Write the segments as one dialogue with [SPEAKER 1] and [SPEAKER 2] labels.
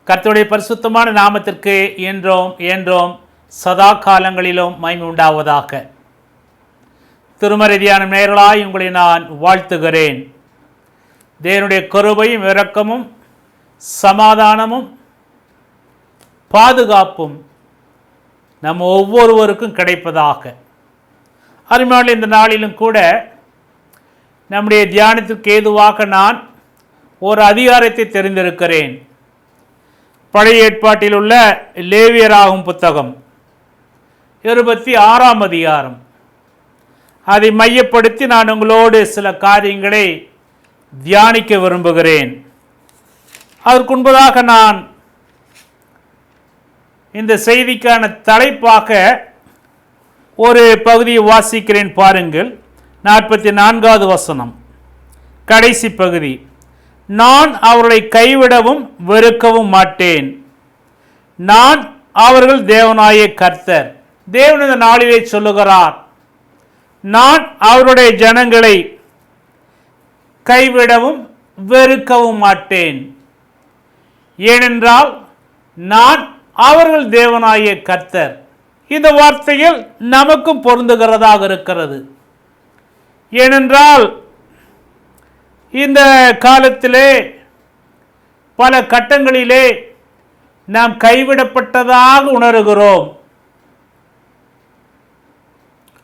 [SPEAKER 1] கர்த்தருடைய பரிசுத்தமான நாமத்திற்கு என்றும் சதா காலங்களிலும் மகிமை உண்டாவதாக. திருமறை தியான நேயர்களாய் உங்களை நான் வாழ்த்துகிறேன். தேவனுடைய கிருபையும் இரக்கமும் சமாதானமும் பாதுகாப்பும் நம்ம ஒவ்வொருவருக்கும் கிடைப்பதாக. அருமையான இந்த நாளிலும் கூட நம்முடைய தியானத்திற்கு ஏதுவாக நான் ஒரு அதிகாரத்தை தெரிந்திருக்கிறேன். பழைய ஏற்பாட்டில் உள்ள லேவியராகும் புத்தகம் 26ஆம் அதிகாரம். அதை மையப்படுத்தி நான் உங்களோடு சில காரியங்களை தியானிக்க விரும்புகிறேன். அதற்கு முன்பதாக நான் இந்த செய்திக்கான தலைப்பாக ஒரு பகுதியை வாசிக்கிறேன். பாருங்கள், 44வது வசனம், கடைசி பகுதி. நான் அவர்களை கைவிடவும் வெறுக்கவும் மாட்டேன், நான் அவர்கள் தேவனாய கர்த்தர். தேவன் இந்த நாளிலே சொல்லுகிறார், நான் அவருடைய ஜனங்களை கைவிடவும் வெறுக்கவும் மாட்டேன், ஏனென்றால் நான் அவர்கள் தேவனாய கர்த்தர். இந்த வார்த்தைகள் நமக்கும் பொருந்துகிறதாக இருக்கிறது. ஏனென்றால் இந்த காலத்திலே பல கட்டங்களிலே நாம் கைவிடப்பட்டதாக உணர்கிறோம்.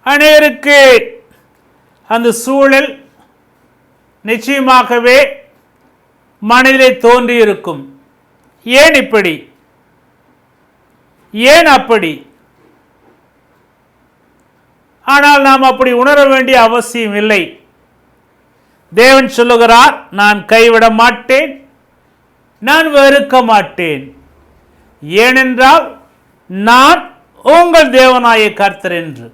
[SPEAKER 1] அநேகருக்கு அந்த சூழல் நிச்சயமாகவே மனதிலே தோன்றியிருக்கும். ஏன் இப்படி, ஏன் அப்படி? ஆனால் நாம் அப்படி உணர வேண்டிய அவசியம் இல்லை. தேவன் சொல்லுகிறார், நான் கைவிட மாட்டேன், நான் வெறுக்க மாட்டேன், ஏனென்றால் நான் உங்கள் தேவனாய கர்த்தர் என்று.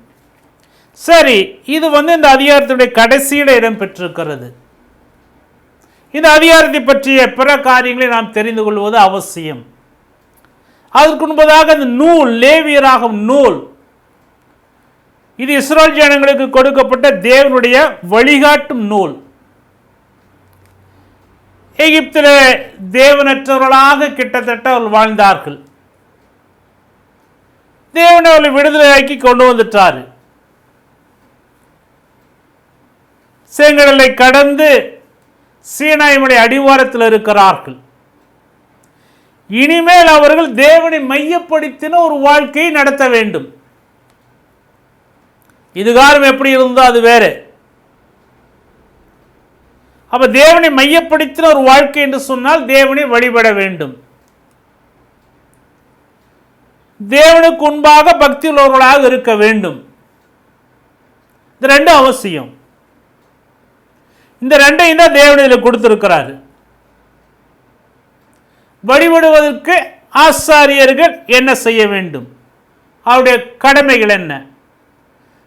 [SPEAKER 1] சரி, இது இந்த அதிகாரத்துடைய கடைசியில இடம் பெற்றிருக்கிறது. இந்த அதிகாரத்தை பற்றிய பிற காரியங்களை நாம் தெரிந்து கொள்வது அவசியம். அதற்கு முன்பதாக இந்த நூல், லேவியராகும் நூல், இது இஸ்ரவேல் ஜனங்களுக்கு கொடுக்கப்பட்ட தேவனுடைய வழிகாட்டும் நூல். எகிப்தில் தேவனற்றவர்களாக கிட்டத்தட்ட அவர்கள் வாழ்ந்தார்கள். தேவன் அவர்களை விடுதலையாக்கி கொண்டு வந்துட்டார். செங்கடலை கடந்து சீனாய் மலை அடிவாரத்தில் இருக்கிறார்கள். இனிமேல் அவர்கள் தேவனை மையப்படுத்தின ஒரு வாழ்க்கையை நடத்த வேண்டும். இதுகாரம் எப்படி இருந்தோ அது வேறு. அப்ப தேவனை மையப்படுத்தின ஒரு வாழ்க்கை என்று சொன்னால் தேவனை வழிபட வேண்டும். தேவனுக்கு முன்பாக பக்தி உள்ளவர்களாக இருக்க வேண்டும். இது ரெண்டு அவசியம். இந்த ரெண்டையும் தான் தேவனில் கொடுத்திருக்கிறார். வழிபடுவதற்கு ஆசாரியர்கள் என்ன செய்ய வேண்டும், அவருடைய கடமைகள் என்ன,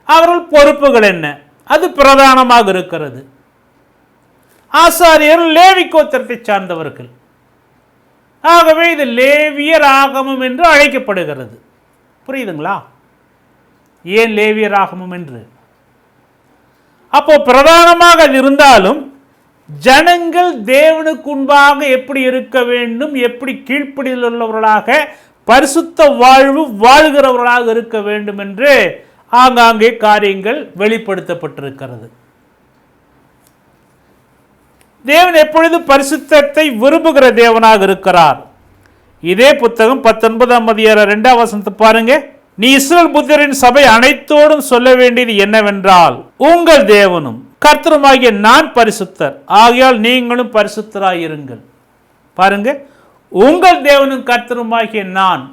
[SPEAKER 1] அவர்கள் பொறுப்புகள் என்ன, அது பிரதானமாக இருக்கிறது. ஆசாரியர்கள் லேவி கோத்திரத்தை சார்ந்தவர்கள். ஆகவே இது லேவியர் ஆகமம் என்று அழைக்கப்படுகிறது. புரியுதுங்களா? ஏன் லேவியர் ஆகமம் என்று? அப்போ பிரதானமாக அது இருந்தாலும் ஜனங்கள் தேவனுக்கு முன்பாக எப்படி இருக்க வேண்டும், எப்படி கீழ்ப்படிதல் உள்ளவர்களாக பரிசுத்த வாழ்வு வாழ்கிறவர்களாக இருக்க வேண்டும் என்று ஆங்காங்கே காரியங்கள் வெளிப்படுத்தப்பட்டிருக்கிறது. தேவன் எப்பொழுது பரிசுத்தத்தை விரும்புகிற தேவனாக இருக்கிறார். இதே புத்தகம் 19ஆம் அதிகாரம் 2ஆம் வசனத்தை பாருங்க. நீ இஸ்ரவேல் புத்திரரின் சபை அனைத்தோடும் சொல்ல வேண்டியது என்னவென்றால், உங்கள் தேவனும் கர்த்தருமாகிய நான் பரிசுத்தர், ஆகையால் நீங்களும் பரிசுத்தராயிருங்கள். பாருங்க, உங்கள் தேவனும் கர்த்தருமாகிய நான்.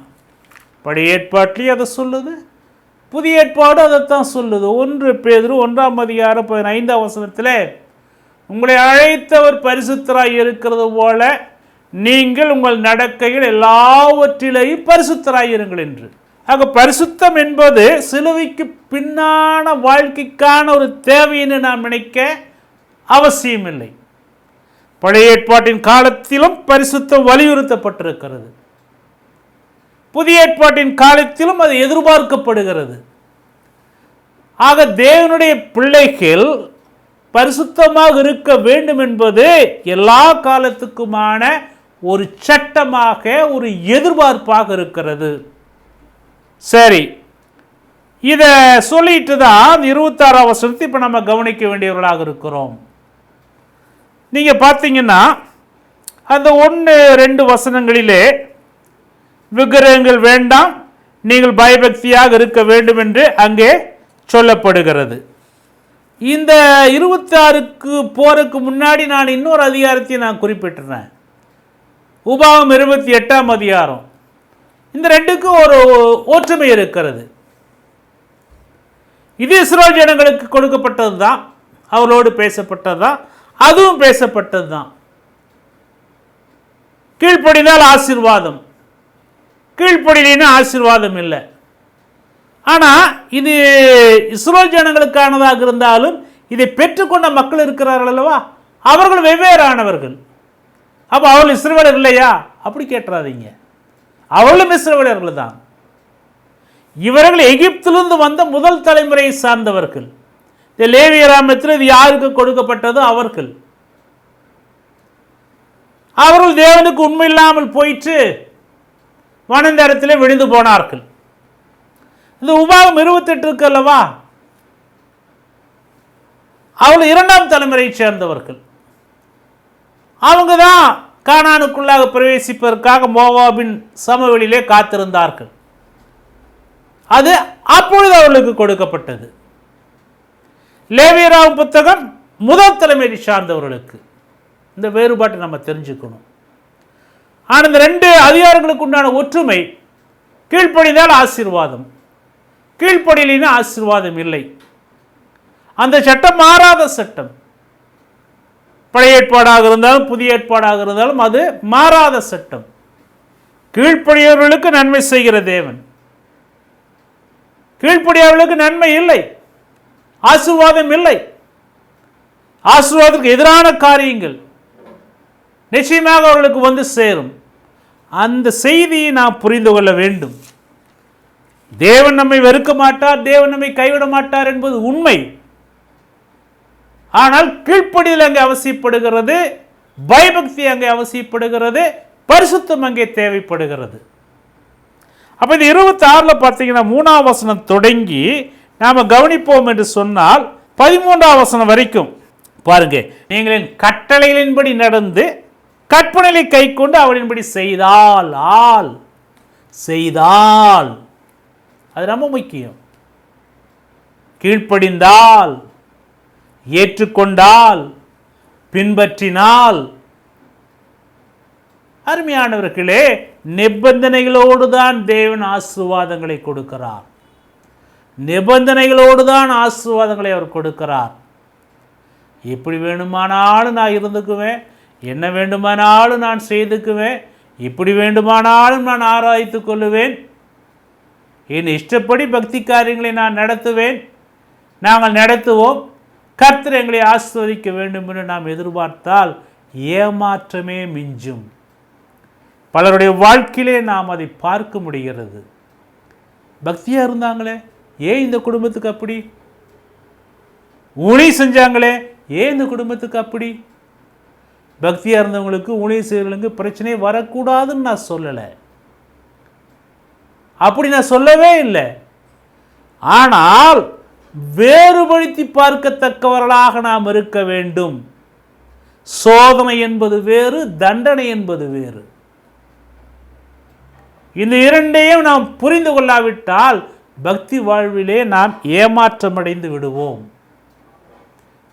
[SPEAKER 1] பழைய ஏற்பாட்டிலே அதை சொல்லுது, புதிய ஏற்பாடு அதைத்தான் சொல்லுது. 1 பேதுரு 1ஆம் அதிகாரம் 15ஆம் வசனத்தில், உங்களை அழைத்தவர் பரிசுத்தராய் இருக்கிறது போல நீங்கள் உங்கள் நடக்கைகள் எல்லாவற்றிலேயும் பரிசுத்தராயிருங்கள் என்று. ஆக பரிசுத்தம் என்பது சிலுவைக்கு பின்னான வாழ்க்கைக்கான ஒரு தேவைன்னு நாம் நினைக்க அவசியமில்லை. பழைய ஏற்பாட்டின் காலத்திலும் பரிசுத்தம் வலியுறுத்தப்பட்டிருக்கிறது. புதிய ஏற்பாட்டின் காலத்திலும் அது எதிர்பார்க்கப்படுகிறது. ஆக தேவனுடைய பிள்ளைகள் பரிசுத்தமாக இருக்க வேண்டும் என்பது எல்லா காலத்துக்குமான ஒரு சட்டமாக, ஒரு எதிர்பார்ப்பாக இருக்கிறது. சரி, இதை சொல்லிட்டு தான் 26ஆம் வசனத்தை இப்போ நம்ம கவனிக்க வேண்டியவர்களாக இருக்கிறோம். நீங்கள் பார்த்தீங்கன்னா அந்த 1-2 வசனங்களிலே விக்கிரகங்கள் வேண்டாம், நீங்கள் பயபக்தியாக இருக்க வேண்டும் என்று அங்கே சொல்லப்படுகிறது. இந்த 26க்கு போறதுக்கு முன்னாடி நான் இன்னொரு அதிகாரத்தை நான் குறிப்பிட்டுறேன். உபாகம் 28ஆம் அதிகாரம். இந்த ரெண்டுக்கும் ஒரு ஒற்றுமை இருக்கிறது. இது இஸ்ரவேல் ஜனங்களுக்கு கொடுக்கப்பட்டது தான், அவர்களோடு பேசப்பட்டது தான், அதுவும் பேசப்பட்டது தான். கீழ்ப்படிந்தால் ஆசீர்வாதம், கீழ்ப்படினா ஆசீர்வாதம் இல்லை. ஆனால் இது இஸ்ரவேல் ஜனங்களுக்கானதாக இருந்தாலும் இதை பெற்றுக்கொண்ட மக்கள் இருக்கிறார்கள் அல்லவா, அவர்கள் வெவ்வேறானவர்கள். அப்போ அவர்கள் இஸ்ரவேலர் இல்லையா அப்படி கேட்டுறாதீங்க, அவர்களும் இஸ்ரவேலர்கள் தான். இவர்கள் எகிப்திலிருந்து வந்த முதல் தலைமுறையை சார்ந்தவர்கள். இந்த லேவியராமத்தில் இது யாருக்கு கொடுக்கப்பட்டதோ அவர்கள் தேவனுக்கு உண்மை இல்லாமல் போயிட்டு வனாந்தரத்திலே விழுந்து போனார்கள். இந்த உபாகம் 28 இருக்கு அல்லவா, அவர்கள் 2ஆம் தலைமுறையை சேர்ந்தவர்கள். அவங்க தான் கானானுக்குள்ளாக பிரவேசிப்பதற்காக மோவாபின் சமவெளியிலே காத்திருந்தார்கள். அது அப்பொழுது அவர்களுக்கு கொடுக்கப்பட்டது. லேவியராம் புத்தகம் முதல் தலைமையை சார்ந்தவர்களுக்கு. இந்த வேறுபாட்டை நம்ம தெரிஞ்சுக்கணும். ஆனால் இந்த 2 அதிகாரங்களுக்கு உண்டான ஒற்றுமை, கீழ்ப்படிந்தால் ஆசீர்வாதம், கீழ்ப்படியினா ஆசீர்வாதம் இல்லை. அந்த சட்டம் மாறாத சட்டம். பழைய ஏற்பாடாக இருந்தாலும் புதிய ஏற்பாடாக இருந்தாலும் அது மாறாத சட்டம். கீழ்ப்படியவர்களுக்கு நன்மை செய்கிற தேவன், கீழ்ப்படியவர்களுக்கு நன்மை இல்லை, ஆசீர்வாதம் இல்லை. ஆசீர்வாதத்துக்கு எதிரான காரியங்கள் நிச்சயமாக அவர்களுக்கு வந்து சேரும். அந்த செய்தியை நாம் புரிந்து கொள்ள வேண்டும். தேவன் நம்மை வெறுக்க மாட்டார், தேவன் நம்மை கைவிட மாட்டார் என்பது உண்மை. ஆனால் கீழ்ப்படிதல் அங்கே அவசியப்படுகிறது, பயபக்தி அங்கே அவசியப்படுகிறது, பரிசுத்தம் அங்கே தேவைப்படுகிறது. அப்போ இந்த 26 பார்த்தீங்கன்னா 3ஆம் வசனம் தொடங்கி நாம் கவனிப்போம் என்று சொன்னால் 13ஆம் வசனம் வரைக்கும் பாருங்க. நீங்கள் என் கட்டளைகளின்படி நடந்து கற்பனைகளை கை கொண்டு அவளின்படி செய்தால், செய்தால் அது ரொம்ப முக்கியம். கீழ்ப்படிந்தால், ஏற்றுக்கொண்டால், பின்பற்றினால். அருமையானவர்களே, நிபந்தனைகளோடு தான் தேவன் ஆசீர்வாதங்களை கொடுக்கிறார். நிபந்தனைகளோடு தான் ஆசீர்வாதங்களை அவர் கொடுக்கிறார். எப்படி வேண்டுமானாலும் நான் இருந்துக்குவேன், என்ன வேண்டுமானாலும் நான் செய்துக்குவேன், இப்படி வேண்டுமானாலும் நான் ஆராய்த்து கொள்ளுவேன், என் இஷ்டப்படி பக்தி காரியங்களை நான் நடத்துவேன், நாங்கள் நடத்துவோம், கர்த்தர் எங்களை ஆசீர்வதிக்க வேண்டும் என்று நாம் எதிர்பார்த்தால் ஏமாற்றமே மிஞ்சும். பலருடைய வாழ்க்கையிலே நாம் அதை பார்க்க முடிகிறது. பக்தியாக இருந்தாங்களே, ஏன் இந்த குடும்பத்துக்கு அப்படி? ஊழியம் செஞ்சாங்களே, ஏன் இந்த குடும்பத்துக்கு அப்படி? பக்தியாக இருந்தவங்களுக்கு ஊழியம் செய்கிறவங்களுக்கு பிரச்சனை வரக்கூடாதுன்னு நான் சொல்லலை, அப்படி நான் சொல்லவே இல்லை. ஆனால் வேறுபடுத்தி பார்க்கத்தக்கவர்களாக நாம் இருக்க வேண்டும். சோதனை என்பது வேறு, தண்டனை என்பது வேறு. இந்த இரண்டையும் நாம் புரிந்து கொள்ளாவிட்டால் பக்தி வாழ்விலே நாம் ஏமாற்றமடைந்து விடுவோம்.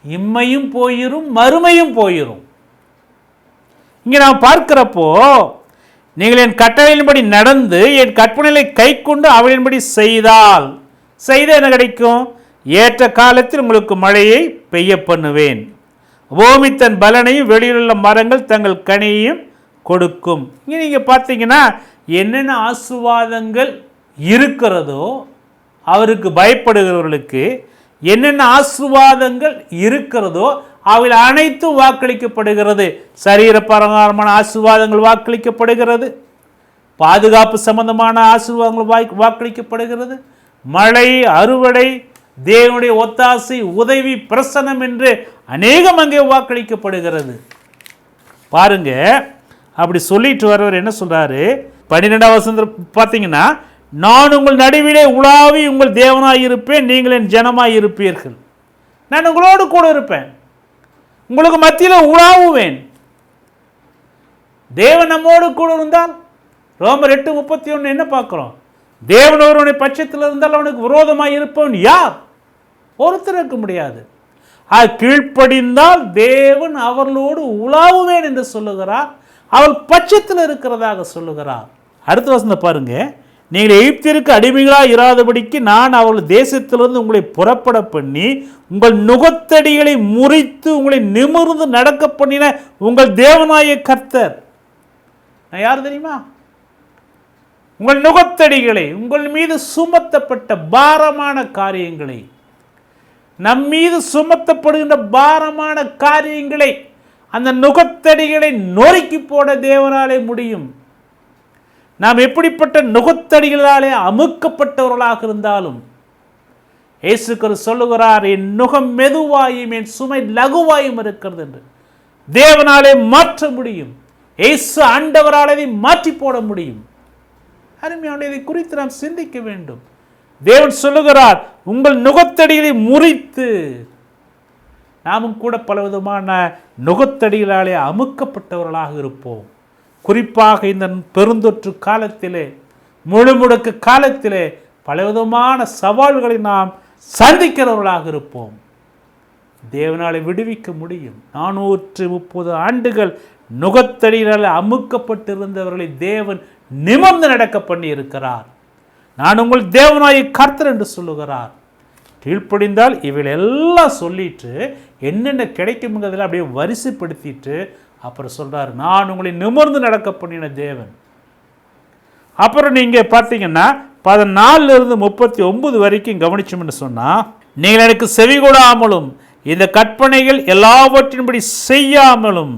[SPEAKER 1] இம்மையும் போயிரும், மறுமையும் போயிரும். இங்கே நாம் பார்க்கிறப்போ, நீங்கள் என் கட்டளையின்படி நடந்து என் கற்பனைகளை கை கொண்டு அவளின்படி செய்தால், செய்த என்ன கிடைக்கும்? ஏற்ற காலத்தில் உங்களுக்கு மழையை பெய்ய பண்ணுவேன், பூமி தன் பலனையும் வெளியிலுள்ள மரங்கள் தங்கள் கனியையும் கொடுக்கும். இங்கே நீங்கள் பார்த்தீங்கன்னா என்னென்ன ஆசீர்வாதங்கள் இருக்கிறதோ, அவருக்கு பயப்படுகிறவர்களுக்கு என்னென்ன ஆசீர்வாதங்கள் இருக்கிறதோ அவைகள் அனைத்தும் வாக்களிக்கப்படுகிறது. சரீர பிரகாரமான ஆசீர்வாதங்கள் வாக்களிக்கப்படுகிறது, பாதுகாப்பு சம்பந்தமான ஆசீர்வாதங்கள் வாக்களிக்கப்படுகிறது, மழை, அறுவடை, தேவனுடைய ஒத்தாசை, உதவி, பிரசன்னம் என்று அநேகம் அங்கே வாக்களிக்கப்படுகிறது. பாருங்க, அப்படி சொல்லிட்டு வரவர் என்ன சொல்றாரு, 12ஆம் வசனம் பார்த்தீங்கன்னா, நான் உங்கள் நடுவிலே உலாவி உங்கள் தேவனாய் இருப்பேன், நீங்கள் என் ஜனமாய் இருப்பீர்கள். நான் உங்களோடு கூட இருப்பேன், உங்களுக்கு மத்தியில் உலாவுவேன். தேவன் நம்மோடு கூட இருந்தால் ரோமர் 8:31 என்ன பார்க்கிறோம், தேவன் ஒருவனுடைய பட்சத்தில் இருந்தால் அவனுக்கு விரோதமாய் இருப்பவன் யார்? ஒருத்தர் இருக்க முடியாது. கீழ்ப்படிந்தால் தேவன் அவர்களோடு உலாவுவேன் என்று சொல்லுகிறார், அவள் பட்சத்தில் இருக்கிறதாக சொல்லுகிறார். அடுத்த வசனம் பாருங்க, நீங்கள் எகிப்திற்கு அடிமைகளாக இராதபடிக்கு நான் அவர்கள் தேசத்திலிருந்து உங்களை புறப்பட பண்ணி உங்கள் நுகத்தடிகளை முறித்து உங்களை நிமிர்ந்து நடக்க பண்ணின உங்கள் தேவனாய கர்த்தர். நான் யார் தெரியுமா? உங்கள் நுகத்தடிகளை, உங்கள் மீது சுமத்தப்பட்ட பாரமான காரியங்களை, நம் மீது சுமத்தப்படுகின்ற பாரமான காரியங்களை, அந்த நுகத்தடிகளை நொறுக்கி போட தேவனாலே முடியும். நாம் எப்படிப்பட்ட நுகத்தடிகளாலே அமுக்கப்பட்டவர்களாக இருந்தாலும் இயேசு கிறிஸ்து சொல்லுகிறார், என் நுகம் மெதுவாயும் என் சுமை லகுவாயும் இருக்கிறது என்று தேவனாலே மாற்ற முடியும். இயேசு ஆண்டவராலே மாற்றி போட முடியும். அருமையான, இதை குறித்து நாம் சிந்திக்க வேண்டும். தேவன் சொல்லுகிறார், உங்கள் நுகத்தடிகளை முறித்து. நாமும் கூட பலவிதமான நுகத்தடிகளாலே அமுக்கப்பட்டவர்களாக இருப்போம். குறிப்பாக இந்த பெருந்தொற்று காலத்திலே, முழுமுடக்கு காலத்திலே பலவிதமான சவால்களை நாம் சந்திக்கிறவர்களாக இருப்போம். தேவனாலே விடுவிக்க முடியும். 430 ஆண்டுகள் நுகத்தடிகளால் அமுக்கப்பட்டிருந்தவர்களை தேவன் நிமிர்ந்து நடக்க பண்ணி இருக்கிறார். நான் உங்கள் தேவனாய கர்த்தர் என்று சொல்லுகிறார். கீழ்ப்படிந்தால் இவைகள் எல்லாம் சொல்லிட்டு என்னென்ன கிடைக்கும்ங்கிறதுல அப்படியே வரிசைப்படுத்திட்டு அப்புறம் சொல்றார், நான் உங்களை நிமிர்ந்து நடக்க பண்ணின தேவன். அப்புறம் நீங்க பார்த்தீங்கன்னா 14 39 வரைக்கும் கவனிச்சோம்னு சொன்னா, நீங்கள் எனக்கு செவி கொடாமலும் இந்த கற்பனைகள் எல்லாவற்றின்படி செய்யாமலும்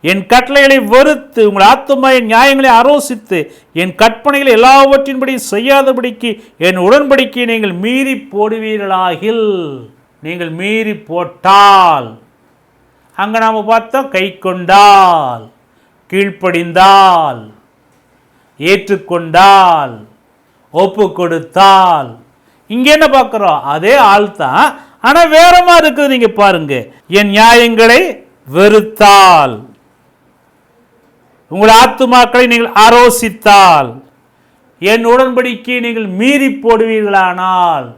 [SPEAKER 1] என் கட்டளைகளை வெறுத்து உங்கள் ஆத்துமாவின் நியாயங்களை ஆரோசித்து என் கற்பனைகளை எல்லாவற்றின்படி செய்யாதபடிக்கு என் உடன்படிக்கையை நீங்கள் மீறி போடுவீர்களாகில். நீங்கள் மீறி போட்டால், அங்கே நாம் பார்த்தோம், கை கொண்டால், கீழ்ப்படிந்தால், ஏற்றுக்கொண்டால், ஒப்பு கொடுத்தால். இங்கே என்ன பார்க்குறோம்? அதே ஆள் தான், ஆனால் வேற மாதிரி இருக்குது. நீங்கள் பாருங்க, என் நியாயங்களை வெறுத்தால், உங்கள் ஆத்துமாக்களை நீங்கள் ஆரோசித்தால், என் உடன்படிக்கையை நீங்கள் மீறி போடுவீர்களானால்.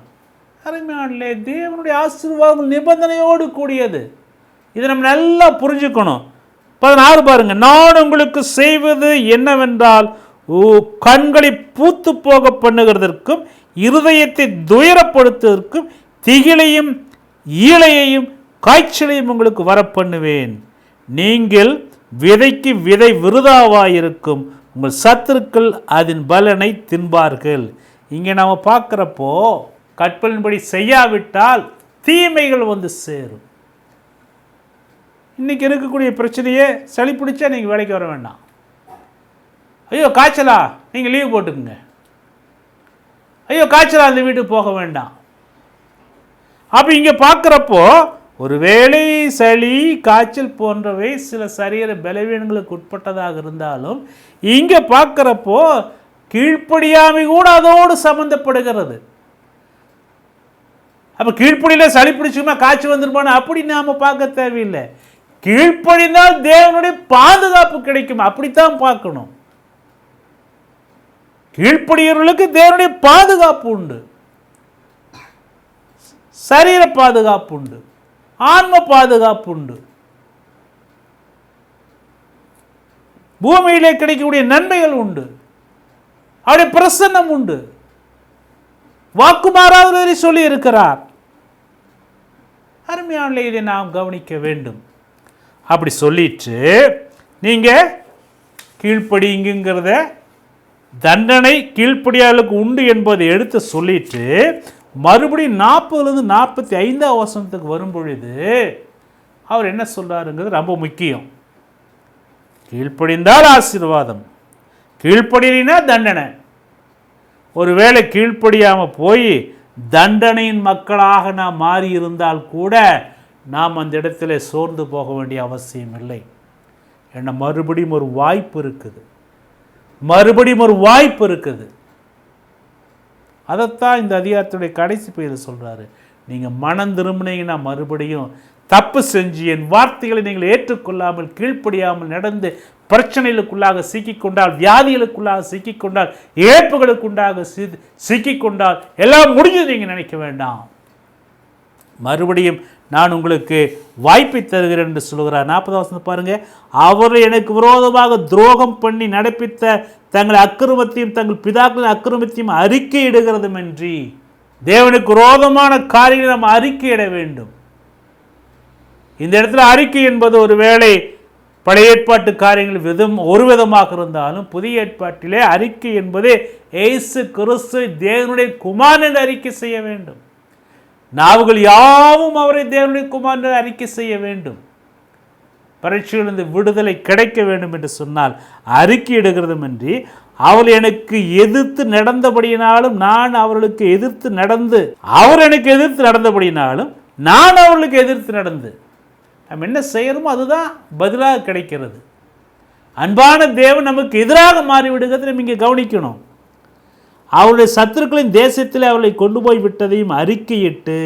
[SPEAKER 1] அருமையானே, தேவனுடைய ஆசீர்வாதம் நிபந்தனையோடு கூடியது. இதை நம்ம நல்லா புரிஞ்சுக்கணும். 16 பாருங்க, நான் உங்களுக்கு செய்வது என்னவென்றால் கண்களை பூத்து போக பண்ணுகிறதற்கும் இருதயத்தை துயரப்படுத்துவதற்கும் திகிலையும் ஈழையையும் காய்ச்சலையும் உங்களுக்கு வரப்பண்ணுவேன். நீங்கள் விதைக்கு விதை விருதாவாயிருக்கும், உங்கள் சத்துருக்கள் அதன் பலனை தின்பார்கள். இங்கே நாம் பார்க்குறப்போ கற்பலின்படி செய்யாவிட்டால் தீமைகள் வந்து சேரும். இன்றைக்கி இருக்கக்கூடிய பிரச்சனையே, சளி பிடிச்சா நீங்கள் வேலைக்கு வர வேண்டாம். ஐயோ காய்ச்சலா, நீங்கள் லீவ் போட்டுக்குங்க. ஐயோ காய்ச்சலா, அந்த வீட்டுக்கு போக வேண்டாம். அப்போ இங்கே பார்க்குறப்போ ஒருவேளை சளி காய்ச்சல் போன்றவை சில சரீர பலவீனங்களுக்கு உட்பட்டதாக இருந்தாலும் இங்கே பார்க்குறப்போ கீழ்ப்படியாமை கூட அதோடு சம்பந்தப்படுகிறது. அப்போ கீழ்ப்படியில் சளி பிடிச்சுமா காய்ச்சல் வந்துருமான்னு அப்படி நாம் பார்க்க தேவையில்லை. கீழ்ப்படிந்தால் தேவனுடைய பாதுகாப்பு கிடைக்கும், அப்படித்தான் பார்க்கணும். கீழ்ப்படியவர்களுக்கு தேவனுடைய பாதுகாப்பு உண்டு, சரீர பாதுகாப்பு உண்டு, ஆன்ம பாதுகாப்பு உண்டு, பூமியிலே கிடைக்கக்கூடிய நன்மைகள் உண்டு, அவருடைய பிரசன்னம் உண்டு. வாக்கு மாறாதவரை சொல்லி இருக்கிறார். அருமையான இதை நாம் கவனிக்க வேண்டும். அப்படி சொல்லிட்டு நீங்க கீழ்ப்படிங்கிறத தண்டனை கீழ்ப்படியாளுக்கு உண்டு என்பதை எடுத்து சொல்லிட்டு மறுபடியும் 40 45 வசனத்துக்கு வரும் பொழுது அவர் என்ன சொல்றாருங்கிறது ரொம்ப முக்கியம். கீழ்ப்படிந்தால் ஆசீர்வாதம், கீழ்ப்படினா தண்டனை. ஒருவேளை கீழ்ப்படியாமல் போய் தண்டனையின் மக்களாக நாம் மாறி இருந்தால் கூட நாம் அந்த இடத்துல சோர்ந்து போக வேண்டிய அவசியம் இல்லை. என்ன மறுபடியும் ஒரு வாய்ப்பு இருக்குது, மறுபடியும் ஒரு வாய்ப்பு இருக்குது. அதைத்தான் இந்த அதிகாரத்துடைய கடைசி பகுதியில் சொல்கிறாரு. நீங்கள் மனம் திரும்பினீங்கன்னா மறுபடியும் தப்பு செஞ்சு என் வார்த்தைகளை நீங்கள் ஏற்றுக்கொள்ளாமல் கீழ்ப்படியாமல் நடந்து பிரச்சனைகளுக்குள்ளாக சிக்கிக்கொண்டால், வியாதிகளுக்குள்ளாக சிக்கிக்கொண்டால், இழப்புகளுக்குண்டாக சிக்கிக்கொண்டால் எல்லாம் முடிஞ்சு நீங்கள் நினைக்க வேண்டாம். மறுபடியும் நான் உங்களுக்கு வாய்ப்பை தருகிறேன் என்று சொல்கிறார். 40 வசனம் பாருங்க. அவர் எனக்கு விரோதமாக துரோகம் பண்ணி நடப்பித்த தங்கள் அக்கிரமத்தையும் தங்கள் பிதாக்களின் அக்கிரமத்தையும் அறிக்கையிடுகிறதுமின்றி, தேவனுக்கு விரோதமான காரியங்களை நாம் அறிக்கையிட வேண்டும். இந்த இடத்துல அறிக்கை என்பது ஒருவேளை பழைய ஏற்பாட்டு காரியங்கள் ஒரு விதமாக இருந்தாலும், புதிய ஏற்பாட்டிலே அறிக்கை என்பது இயேசு கிறிஸ்து தேவனுடைய குமாரன் என்று அறிக்கை செய்ய வேண்டும். நாவுகள் யாவும் அவரை தேவனுடைய குமாரன் அறிக்கை செய்ய வேண்டும். பரீட்சையிலிருந்து விடுதலை கிடைக்க வேண்டும் என்று சொன்னால் அறிக்கையிடுகிறதுமின்றி, அவர் எனக்கு எதிர்த்து நடந்தபடியினாலும் நான் அவர்களுக்கு எதிர்த்து நடந்து, அவர் எனக்கு எதிர்த்து நடந்தபடியினாலும் நான் அவர்களுக்கு எதிர்த்து நடந்து, நம்ம என்ன செய்யணுமோ அதுதான் பதிலாக கிடைக்கிறது. அன்பான தேவன் நமக்கு எதிராக மாறிவிடுகிறது. நம்ம இங்கே கவனிக்கணும். அவருடைய சத்துருக்களின் தேசத்தில் அவளை கொண்டு போய் விட்டதையும் அறிக்கையிட்டு,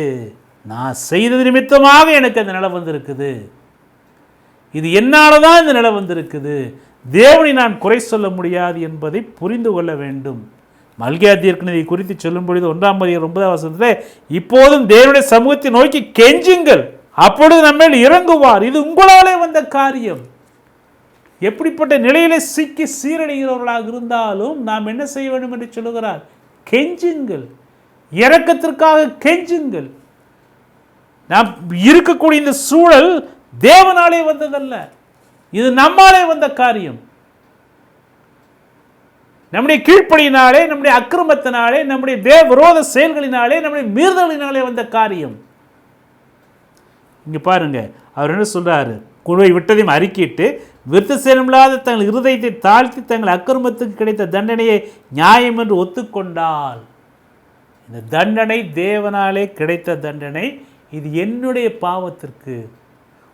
[SPEAKER 1] நான் செய்தது நிமித்தமாக எனக்கு அந்த நிலை வந்திருக்குது, இது என்னால் தான் இந்த நிலை வந்திருக்குது, தேவனை நான் குறை சொல்ல முடியாது என்பதை புரிந்து கொள்ள வேண்டும். மல்கியா தீர்க்கதரிசி குறித்து சொல்லும் பொழுது 1:9 இப்போதும் தேவனுடைய சமூகத்தை நோக்கி கெஞ்சுங்கள், அப்பொழுது நம்ம இறங்குவார், இது உங்களாலே வந்த காரியம். எப்படிப்பட்ட நிலையிலே சிக்கி சீரடைகிறவர்களாக இருந்தாலும் நாம் என்ன செய்ய வேண்டும் என்று சொல்லுகிறார்? கெஞ்சுங்கள், இரக்கத்திற்காக கெஞ்சுங்கள். நாம் இருக்கக்கூடிய இந்த சூழல் தேவனாலே வந்ததல்ல, இது நம்மாலே வந்த காரியம். நம்முடைய கீழ்ப்படியினாலே, நம்முடைய அக்கிரமத்தினாலே, நம்முடைய விரோத செயல்களினாலே, நம்முடைய மீறுதலினாலே வந்த காரியம். இங்க பாருங்க, அவர் என்ன சொல்றாரு? குழுவை விட்டதையும் அறிக்கையிட்டு விருத்த சேனமில்லாத தங்கள் இருதயத்தை தாழ்த்தி தங்கள் அக்கிரமத்துக்கு கிடைத்த தண்டனையை நியாயம் என்று ஒத்துக்கொண்டால், இந்த தண்டனை தேவனாலே கிடைத்த தண்டனை, இது என்னுடைய பாவத்திற்கு.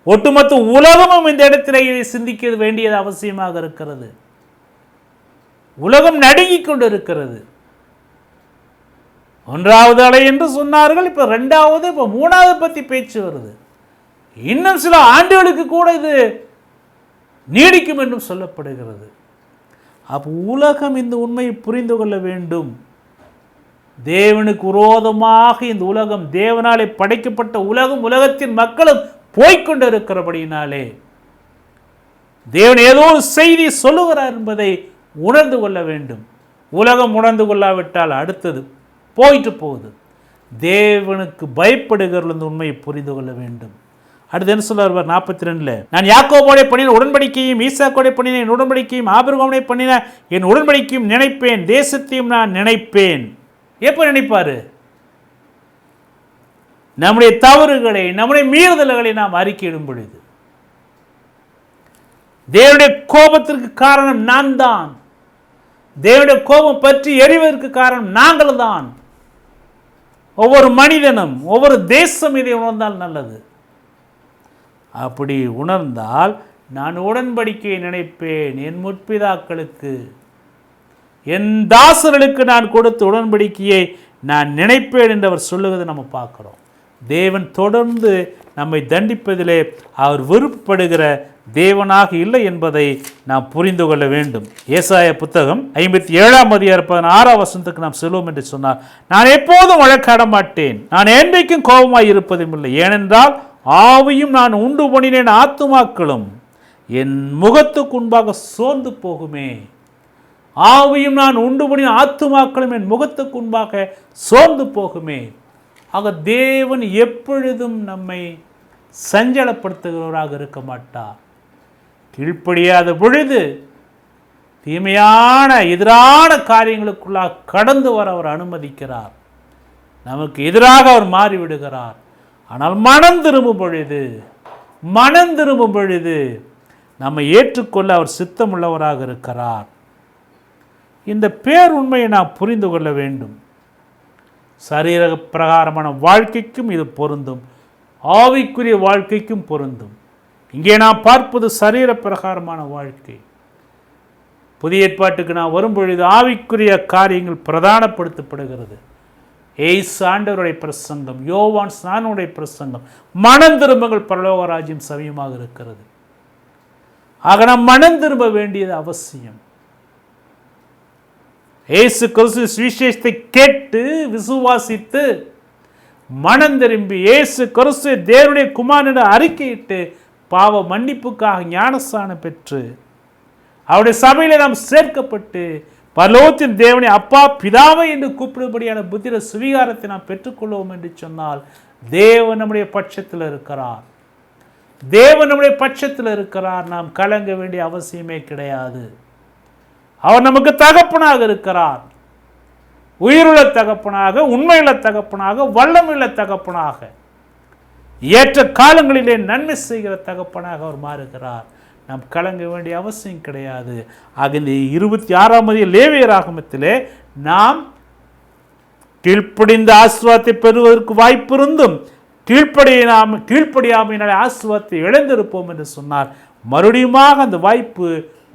[SPEAKER 1] ஒட்டுமொத்த உலகமும் இந்த இடத்துல சிந்திக்க வேண்டியது அவசியமாக இருக்கிறது. உலகம் நடுங்கிக் கொண்டு இருக்கிறது. 1வது அலை என்று சொன்னார்கள், இப்ப 2வது, இப்ப 3வது பத்தி பேச்சு வருது. இன்னும் சில ஆண்டுகளுக்கு கூட இது நீடிக்கும் என்றும் சொல்லப்படுகிறது. அப்போ உலகம் இந்த உண்மையை புரிந்து கொள்ள வேண்டும். தேவனுக்கு விரோதமாக இந்த உலகம், தேவனாலே படைக்கப்பட்ட உலகம், உலகத்தின் மக்களும் போய்கொண்டு இருக்கிறபடினாலே தேவன் ஏதோ ஒரு செய்தி சொல்லுகிறார் என்பதை உணர்ந்து கொள்ள வேண்டும். உலகம் உணர்ந்து கொள்ளாவிட்டால் அடுத்தது போயிட்டு போகுது. தேவனுக்கு பயப்படுகிறவர்கள் இந்த உண்மையை புரிந்து கொள்ள வேண்டும். அடுத்து என்ன சொல்றார்? 42 நான் யாக்கோபோட பண்ணின உடன்படிக்கையும் ஈசாக்கோட பண்ணின என் உடன்படிக்கையும் ஆபிரகாமோட பண்ணின என் உடன்படிக்கையும் நினைப்பேன், தேசத்தையும் நான் நினைப்பேன். எப்ப நினைப்பாரு? நம்முடைய தவறுகளை, நம்முடைய மீறுதல்களை நாம் அறிக்கையிடும் பொழுது. தேவனுடைய கோபத்திற்கு காரணம் நான் தான். தேவனுடைய கோபம் பற்றி எரிவதற்கு காரணம் நாங்கள் தான். ஒவ்வொரு மனிதனும், ஒவ்வொரு தேசம் இதை உணர்ந்தால் நல்லது. அப்படி உணர்ந்தால் நான் உடன்படிக்கையை நினைப்பேன், என் முற்பிதாக்களுக்கு, என் தாசர்களுக்கு நான் கொடுத்த உடன்படிக்கையை நான் நினைப்பேன் என்று அவர் சொல்லுவதை நம்ம பார்க்கிறோம். தேவன் தொடர்ந்து நம்மை தண்டிப்பதிலே அவர் விருப்பப்படுகிற தேவனாக இல்லை என்பதை நாம் புரிந்து கொள்ள வேண்டும். ஏசாயா புத்தகம் 57:16 நாம் சொல்லுவோம் என்று சொன்னார், நான் எப்போதும் வழக்காட மாட்டேன், நான் என்றைக்கும் கோபமாய் இருப்பதும் இல்லை, ஏனென்றால் ஆவியும் நான் உண்டு பண்ணினேன் ஆத்துமாக்களும் என் முகத்துக்கு முன்பாக சோர்ந்து போகுமே. ஆவியும் நான் உண்டு பண்ணின ஆத்துமாக்களும் என் முகத்துக்கு முன்பாக சோர்ந்து போகுமே. ஆக தேவன் எப்பொழுதும் நம்மை சஞ்சலப்படுத்துகிறவராக இருக்க மாட்டார். கீழ்ப்படியாத பொழுது தீமையான எதிரான காரியங்களுக்குள்ளாக கடந்து வர அவர் அனுமதிக்கிறார். நமக்கு எதிராக அவர் மாறிவிடுகிறார். ஆனால் மனம் திரும்பும் பொழுது நம்மை ஏற்றுக்கொள்ள அவர் சித்தமுள்ளவராக இருக்கிறார். இந்த பேருண்மையை நாம் புரிந்து கொள்ள வேண்டும். சரீர பிரகாரமான வாழ்க்கைக்கும் இது பொருந்தும், ஆவிக்குரிய வாழ்க்கைக்கும் பொருந்தும். இங்கே நாம் பார்ப்பது சரீர பிரகாரமான வாழ்க்கை. புதிய ஏற்பாட்டுக்கு நான் வரும்பொழுது ஆவிக்குரிய காரியங்கள் பிரதானப்படுத்தப்படுகிறது. ஏசு ஆண்டவருடைய பிரசங்கம், யோவான் ஸ்நானனுடைய பிரசங்கம், மனம் திரும்புங்கள் பரலோக ராஜ்யம் சமீபமாக இருக்கிறது. ஆக நாம் மனம் திரும்ப வேண்டியது அவசியம். இயேசு கிறிஸ்து சுவிசேஷத்தை கேட்டு விசுவாசித்து மனம் திரும்பி இயேசு கிறிஸ்து தேவனுடைய குமாரன் என்று அறிக்கையிட்டு பாவ மன்னிப்புக்காக ஞானஸ்நானம் பெற்று அவருடைய சபையில நாம் சேர்க்கப்பட்டு பரலோகத்தின் தேவனை அப்பா பிதாவை என்று கூப்பிடும்படியான புத்திர சுவீகாரத்தை நாம் பெற்றுக்கொள்வோம் என்று சொன்னால் தேவன் நம்முடைய பட்சத்தில் இருக்கிறார். தேவன் நம்முடைய பட்சத்தில் இருக்கிறார். நாம் கலங்க வேண்டிய அவசியமே கிடையாது. அவர் நமக்கு தகப்பனாக இருக்கிறார். உயிருள்ள தகப்பனாக, உண்மையுள்ள தகப்பனாக, வல்லமையுள்ள தகப்பனாக, ஏற்ற காலங்களிலே நன்மை செய்கிற தகப்பனாக அவர் மாறுகிறார். நாம் கலங்க வேண்டிய அவசியம் கிடையாது. ஆக இந்த 26 லேவியராகமத்திலே நாம் கீழ்ப்படிந்த ஆசீர்வாதத்தை பெறுவதற்கு வாய்ப்பு இருந்தும் கீழ்ப்படியாமையினாலே ஆசீர்வாதத்தை இழந்திருப்போம் என்று சொன்னார். மறுபடியுமாக அந்த வாய்ப்பு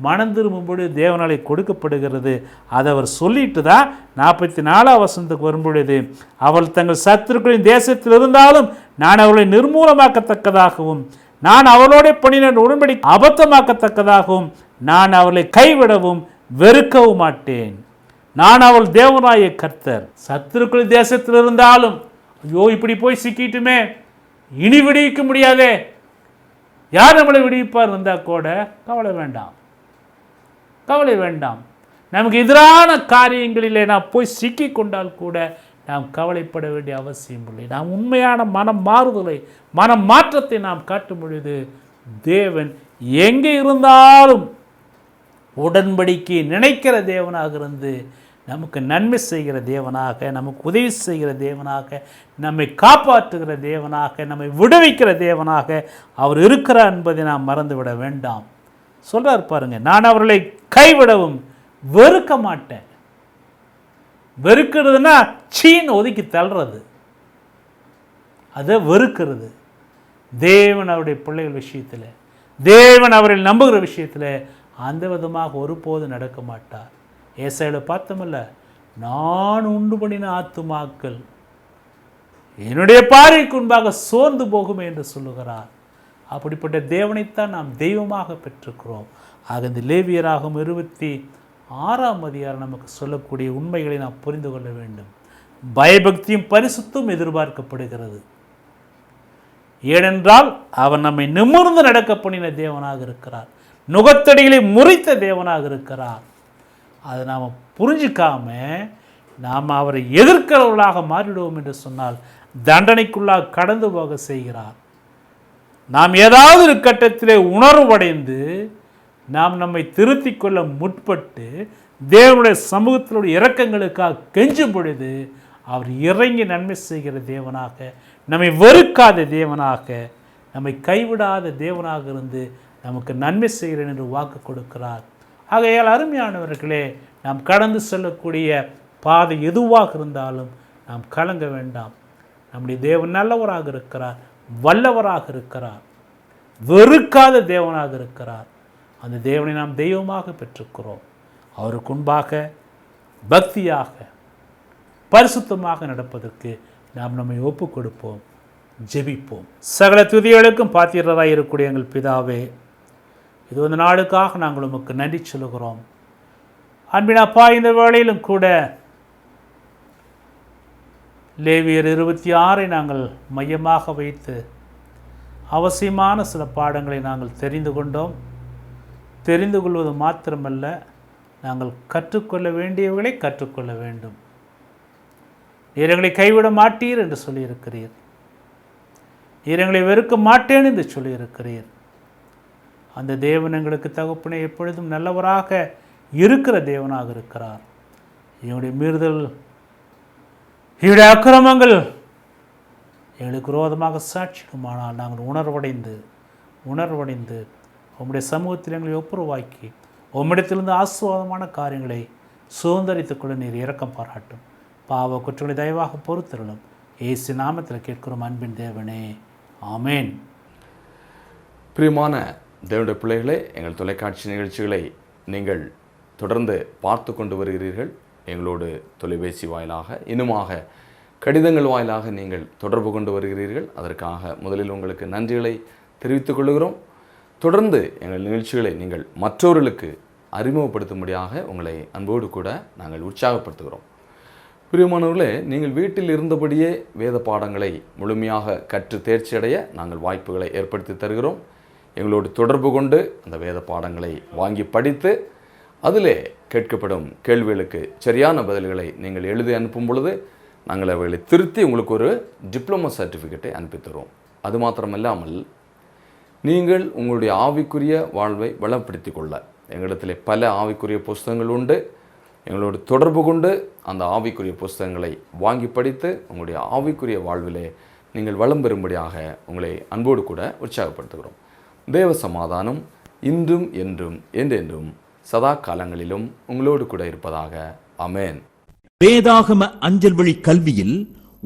[SPEAKER 1] மனம் திரும்பும்போது தேவனாலே கொடுக்கப்படுகிறது. அதை அவர் சொல்லிட்டு தான் 44 வசனத்துக்கு வரும்பொழுது, அவள் தங்கள் சத்துருக்களின் தேசத்தில் இருந்தாலும் நான் அவர்களை நிர்மூலமாக்கத்தக்கதாகவும் நான் அவளோட பண்ணின உடன்படிக்கை அபத்தமாக்கத்தக்கதாகவும் நான் அவளை கைவிடவும் வெறுக்கவும் மாட்டேன். நான் அவள் தேவனாய கர்த்தர். சத்துருக்களின் தேசத்தில் இருந்தாலும் ஐயோ இப்படி போய் சிக்கிட்டுமே, இனி விடுவிக்க முடியாதே, யார் நம்மளை விடுவிப்பார் வந்தால் கூட கவலை வேண்டாம், கவலை வேண்டாம். நமக்கு எதிரான காரியங்களிலே நாம் போய் சிக்கி கொண்டால் கூட நாம் கவலைப்பட வேண்டிய அவசியம் இல்லை. நாம் உண்மையான மனம் மாறுதலை, மனம் மாற்றத்தை நாம் காட்டும் பொழுது தேவன் எங்கே இருந்தாலும் உடன்படிக்கை நினைக்கிற தேவனாக இருந்து நமக்கு நன்மை செய்கிற தேவனாக, நமக்கு உதவி செய்கிற தேவனாக, நம்மை காப்பாற்றுகிற தேவனாக, நம்மை விடுவிக்கிற தேவனாக அவர் இருக்கிறார் என்பதை நாம் மறந்துவிட வேண்டாம். சொல்றார் பாருங்க, நான் அவர்களை கைவிடவும் வெறுக்க மாட்டேன். வெறுக்கிறதுனா சீன் ஒதுக்கி தள்ளுறது, அதை வெறுக்கிறது. தேவன் அவருடைய பிள்ளைகள் விஷயத்தில், தேவன் அவரை நம்புகிற விஷயத்தில் அந்த விதமாக ஒருபோது நடக்க மாட்டார். ஏசாயில பார்த்தோம்ல, நான் உண்டு பண்ணின ஆத்துமாக்கள் என்னுடைய பார்வைக்கு முன்பாக சோர்ந்து போகுமே என்று சொல்லுகிறார். அப்படிப்பட்ட தேவனைத்தான் நாம் தெய்வமாக பெற்றிருக்கிறோம். ஆக இந்த லேவியராகும் 26 நமக்கு சொல்லக்கூடிய உண்மைகளை நாம் புரிந்து கொள்ள வேண்டும். பயபக்தியும் பரிசுத்தும் எதிர்பார்க்கப்படுகிறது. ஏனென்றால் அவர் நம்மை நிமிர்ந்து நடக்க பண்ணின தேவனாக இருக்கிறார். நுகத்தடிகளை முறித்த தேவனாக இருக்கிறார். அதை நாம் புரிஞ்சிக்காம நாம் அவரை எதிர்க்கிறவர்களாக மாறிடுவோம் என்று சொன்னால் தண்டனைக்குள்ளாக கடந்து போக செய்கிறார். நாம் ஏதாவது ஒரு கட்டத்திலே உணர்வடைந்து நாம் நம்மை திருத்திக் கொள்ள முற்பட்டு தேவனுடைய சமூகத்தினுடைய இரக்கங்களுக்காக கெஞ்சும் பொழுது அவர் இறங்கி நன்மை செய்கிற தேவனாக, நம்மை வெறுக்காத தேவனாக, நம்மை கைவிடாத தேவனாக இருந்து நமக்கு நன்மை செய்கிறேன் என்று வாக்கு கொடுக்கிறார். ஆகையால் அருமையானவர்களே, நாம் கடந்து செல்லக்கூடிய பாதை எதுவாக இருந்தாலும் நாம் கலங்க வேண்டாம். நம்முடைய தேவன் நல்லவராக இருக்கிறார், வல்லவராக இருக்கிறார், வெறுக்காத தேவனாக இருக்கிறார். அந்த தேவனை நாம் தெய்வமாக பெற்றுக்கிறோம். அவருக்கு முன்பாக பக்தியாக பரிசுத்தமாக நடப்பதற்கு நாம் நம்மை ஒப்பு கொடுப்போம், ஜெபிப்போம். சகல துதிகளுக்கும் பாத்திரராக இருக்கக்கூடிய எங்கள் பிதாவே, இது ஒரு நாளுக்காக நாங்கள் உமக்கு நன்றி சொல்லுகிறோம். அன்பின் அப்பா, இந்த வேளையிலும் கூட லேவியர் 26 நாங்கள் மையமாக வைத்து அவசியமான சில பாடங்களை நாங்கள் தெரிந்து கொண்டோம். தெரிந்து கொள்வது மாத்திரமல்ல, நாங்கள் கற்றுக்கொள்ள வேண்டியவர்களை கற்றுக்கொள்ள வேண்டும். நீர் எங்களை கைவிட மாட்டீர் என்று சொல்லியிருக்கிறீர். நீர் எங்களை வெறுக்க மாட்டேன் என்று சொல்லியிருக்கிறீர். அந்த தேவன் எங்களுக்கு தகப்பனே எப்பொழுதும் நல்லவராக இருக்கிற தேவனாக இருக்கிறார். எங்களுடைய மீறுதல், என்னுடைய அக்கிரமங்கள் எங்களுக்கு விரோதமாக சாட்சிக்குமானால் நாங்கள் உணர்வடைந்து உம்முடைய சமூகத்தில் எங்களை ஒப்புரவாக்கி உம்மிடத்திலிருந்து ஆசீர்வாதமான காரியங்களை சுதந்திரித்துக் கொள்ள நீர் இரக்கம் பாராட்டும். பாவ குற்றங்களை தயவாக பொறுத்தருளும். இயேசு நாமத்தில் கேட்கிறோம் அன்பின் தேவனே, ஆமேன்.
[SPEAKER 2] பிரியமான தேவனுடைய பிள்ளைகளே, எங்கள் தொலைக்காட்சி நிகழ்ச்சிகளை நீங்கள் தொடர்ந்து பார்த்து கொண்டு வருகிறீர்கள். எங்களோடு தொலைபேசி வாயிலாக, இன்னுமாக கடிதங்கள் வாயிலாக நீங்கள் தொடர்பு கொண்டு வருகிறீர்கள். அதற்காக முதலில் உங்களுக்கு நன்றிகளை தெரிவித்துக் கொள்கிறோம். தொடர்ந்து எங்கள் நிகழ்ச்சிகளை நீங்கள் மற்றவர்களுக்கு அறிமுகப்படுத்தும்படியாக உங்களை அன்போடு கூட நாங்கள் உற்சாகப்படுத்துகிறோம். பிரியமானவர்களே, நீங்கள் வீட்டில் இருந்தபடியே வேத பாடங்களை முழுமையாக கற்று தேர்ச்சியடைய நாங்கள் வாய்ப்புகளை ஏற்படுத்தி தருகிறோம். எங்களோடு தொடர்பு கொண்டு அந்த வேத பாடங்களை வாங்கி படித்து அதிலே கேட்கப்படும் கேள்விகளுக்கு சரியான பதில்களை நீங்கள் எழுதி அனுப்பும் பொழுது நாங்கள் அவைகளை திருத்தி உங்களுக்கு ஒரு டிப்ளமோ சர்டிஃபிகேட்டை அனுப்பி தருவோம். அது மாத்திரமல்லாமல் நீங்கள் உங்களுடைய ஆவிக்குரிய வாழ்வை வளப்படுத்தி கொள்ள எங்களிடத்தில் பல ஆவிக்குரிய புஸ்தகங்கள் உண்டு. எங்களோடு தொடர்பு கொண்டு அந்த ஆவிக்குரிய புஸ்தகங்களை வாங்கி படித்து உங்களுடைய ஆவிக்குரிய வாழ்விலே நீங்கள் வளம் பெறும்படியாக உங்களை அன்போடு கூட உற்சாகப்படுத்துகிறோம். தேவ சமாதானம் இன்றும் என்றும் என்றென்றும் சதா காலங்களிலும் உங்களோடு கூட இருப்பதாக. ஆமென்.
[SPEAKER 3] வேதாகம அஞ்சல் வழி கல்வியில்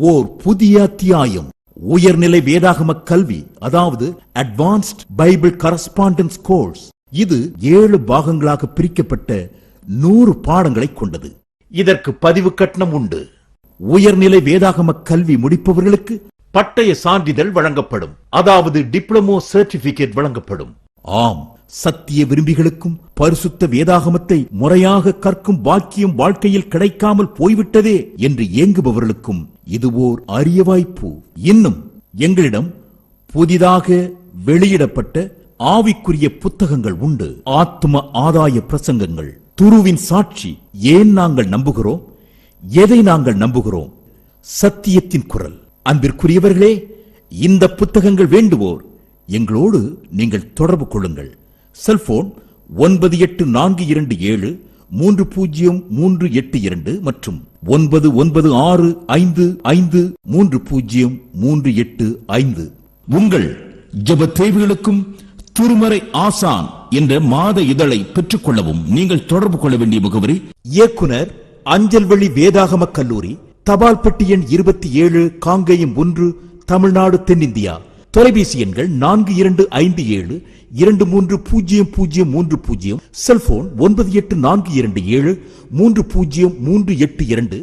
[SPEAKER 3] ஓர் புதிய அத்தியாயம். உயர்நிலை வேதாகம கல்வி, அதாவது அட்வான்ஸ்ட் பைபிள் கரஸ்பாண்டன்ஸ் கோர்ஸ். இது 7 பாகங்களாக பிரிக்கப்பட்ட 100 பாடங்களை கொண்டது. இதற்கு பதிவு கட்டணம் உண்டு. உயர்நிலை வேதாகம கல்வி முடிப்பவர்களுக்கு பட்டய சான்றிதழ் வழங்கப்படும், அதாவது டிப்ளமோ சர்டிபிகேட் வழங்கப்படும். ஆம், சத்திய விரும்பிகளுக்கும் பரிசுத்த வேதாகமத்தை முறையாக கற்கும் பாக்கியம் வாழ்க்கையில் கிடைக்காமல் போய்விட்டதே என்று ஏங்குபவர்களுக்கும் இது ஓர் அரிய வாய்ப்பு. இன்னும் எங்களிடம் புதிதாக வெளியிடப்பட்ட ஆவிக்குரிய புத்தகங்கள் உண்டு. ஆத்ம ஆதாய பிரசங்கங்கள், துருவின் சாட்சி, ஏன் நாங்கள் நம்புகிறோம், எதை நாங்கள் நம்புகிறோம், சத்தியத்தின் குரல். அன்பிற்குரியவர்களே, இந்த புத்தகங்கள் வேண்டுவோர் எங்களோடு நீங்கள் தொடர்பு கொள்ளுங்கள். செல்போன் 9842730382 மற்றும் 9965530385. உங்கள் ஜெப தேவைகளுக்கும் திருமறை ஆசான் என்ற மாத இதழை பெற்றுக் கொள்ளவும் நீங்கள் தொடர்பு கொள்ள வேண்டிய முகவரி: இயக்குனர், அஞ்சல் வழி வேதாகம கல்லூரி, தபால் பெட்டி எண் 27, காங்கேயம் 1, தமிழ்நாடு, தென்னிந்தியா. தொலைபேசி எண்கள் 4257230030. செல்போன் 9842730382.